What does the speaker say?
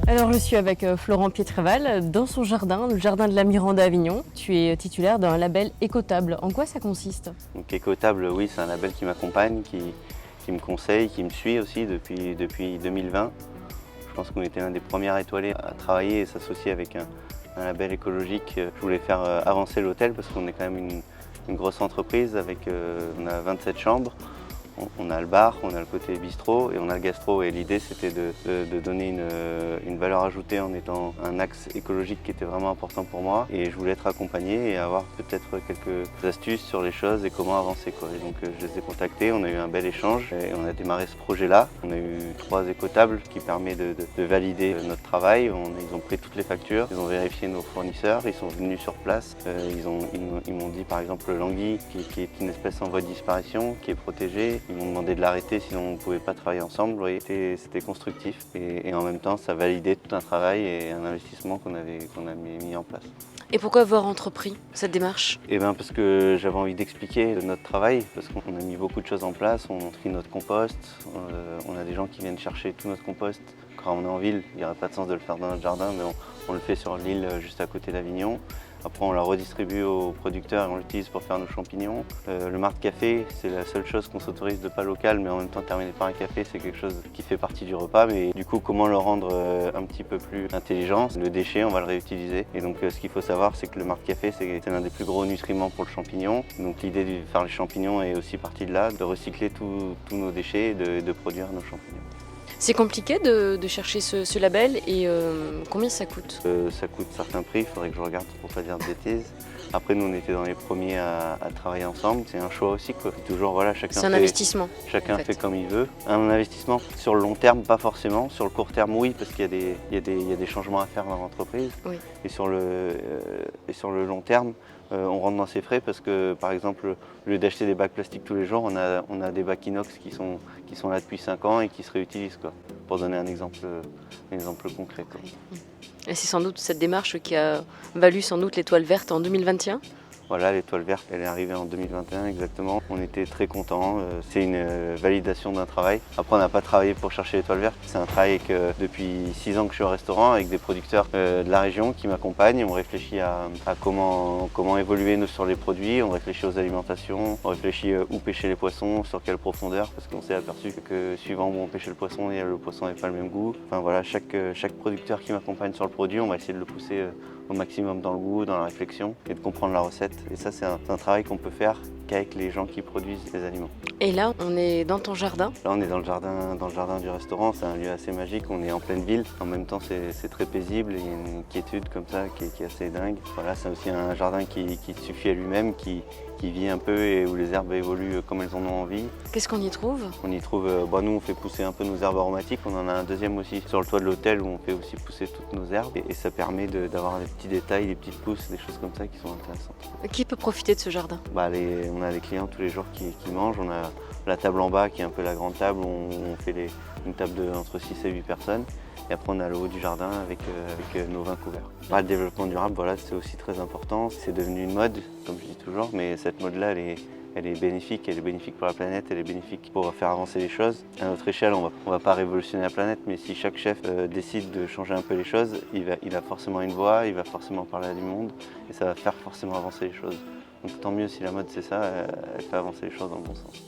Alors je suis avec Florent Pietreval dans son jardin, le jardin de la Mirande à Avignon. Tu es titulaire d'un label Écotable. En quoi ça consiste? Donc Écotable, oui, c'est un label qui m'accompagne, qui me conseille, qui me suit aussi depuis 2020. Je pense qu'on était l'un des premiers étoilés à travailler et s'associer avec un label écologique. Je voulais faire avancer l'hôtel parce qu'on est quand même une grosse entreprise avec on a 27 chambres. On a le bar, on a le côté bistrot et on a le gastro. Et l'idée, c'était de donner une valeur ajoutée en étant un axe écologique qui était vraiment important pour moi. Et je voulais être accompagné et avoir peut-être quelques astuces sur les choses et comment avancer, quoi. Et donc je les ai contactés, on a eu un bel échange et on a démarré ce projet-là. On a eu 3 écotables qui permettent de valider notre travail. Ils ont pris toutes les factures, ils ont vérifié nos fournisseurs, ils sont venus sur place. Ils m'ont dit par exemple l'anguille qui est une espèce en voie de disparition, qui est protégée. Ils m'ont demandé de l'arrêter sinon on ne pouvait pas travailler ensemble. Vous voyez, c'était constructif et en même temps ça validait tout un travail et un investissement qu'on a mis en place. Et pourquoi avoir entrepris cette démarche? Eh bien parce que j'avais envie d'expliquer notre travail, parce qu'on a mis beaucoup de choses en place, on trie notre compost, on a des gens qui viennent chercher tout notre compost. Quand on est en ville, il n'y aurait pas de sens de le faire dans notre jardin, mais on le fait sur l'île juste à côté d'Avignon. Après on la redistribue aux producteurs et on l'utilise pour faire nos champignons. Le marc café, c'est la seule chose qu'on s'autorise de pas local, mais en même temps terminer par un café, c'est quelque chose qui fait partie du repas. Mais du coup, comment le rendre un petit peu plus intelligent? Le déchet, on va le réutiliser. Et donc ce qu'il faut savoir, c'est que le marc café, c'est l'un des plus gros nutriments pour le champignon. Donc l'idée de faire les champignons est aussi partie de là, de recycler tous nos déchets et de produire nos champignons. C'est compliqué de chercher ce label et combien ça coûte? Ça coûte certains prix, il faudrait que je regarde pour pas dire de bêtises. Après, nous, on était dans les premiers à travailler ensemble. C'est un choix aussi, quoi. Toujours, voilà, C'est un investissement. Chacun fait comme il veut. Un investissement sur le long terme, pas forcément. Sur le court terme, oui, parce qu'il y a des changements à faire dans l'entreprise. Oui. Et sur le long terme, on rentre dans ses frais parce que, par exemple, au lieu d'acheter des bacs plastiques tous les jours, on a des bacs inox qui sont là depuis 5 ans et qui se réutilisent, quoi. Pour donner un exemple concret, quoi. Et c'est sans doute cette démarche qui a valu sans doute l'étoile verte en 2021. Voilà, l'étoile verte, elle est arrivée en 2021 exactement. On était très contents. C'est une validation d'un travail. Après, on n'a pas travaillé pour chercher l'étoile verte. C'est un travail depuis 6 ans que je suis au restaurant avec des producteurs de la région qui m'accompagnent. On réfléchit à comment évoluer sur les produits. On réfléchit aux alimentations. On réfléchit où pêcher les poissons, sur quelle profondeur, parce qu'on s'est aperçu que suivant où on pêchait le poisson n'avait pas le même goût. Enfin voilà, chaque producteur qui m'accompagne sur le produit, on va essayer de le pousser au maximum dans le goût, dans la réflexion et de comprendre la recette. Et ça, c'est un travail qu'on peut faire qu'avec les gens qui produisent les aliments. Et là, on est dans ton jardin? Là, on est dans le jardin du restaurant. C'est un lieu assez magique. On est en pleine ville. En même temps, c'est très paisible. Il y a une quiétude comme ça qui est assez dingue. Voilà, c'est aussi un jardin qui suffit à lui-même, qui vit un peu et où les herbes évoluent comme elles en ont envie. Qu'est-ce qu'on y trouve? On y trouve, nous on fait pousser un peu nos herbes aromatiques. On en a un deuxième aussi sur le toit de l'hôtel où on fait aussi pousser toutes nos herbes. Et ça permet d'avoir des petits détails, des petites pousses, des choses comme ça qui sont intéressantes. Qui peut profiter de ce jardin? On a des clients tous les jours qui mangent. On a la table en bas qui est un peu la grande table où on fait une table entre 6 et 8 personnes. Et après on a le haut du jardin avec nos vins couverts. Le développement durable, voilà, c'est aussi très important. C'est devenu une mode, comme je dis toujours, mais cette mode-là, elle est bénéfique pour la planète, elle est bénéfique pour faire avancer les choses. À notre échelle, on va pas révolutionner la planète, mais si chaque chef décide de changer un peu les choses, il a forcément une voix, il va forcément parler à du monde, et ça va faire forcément avancer les choses. Donc tant mieux si la mode c'est ça, elle fait avancer les choses dans le bon sens.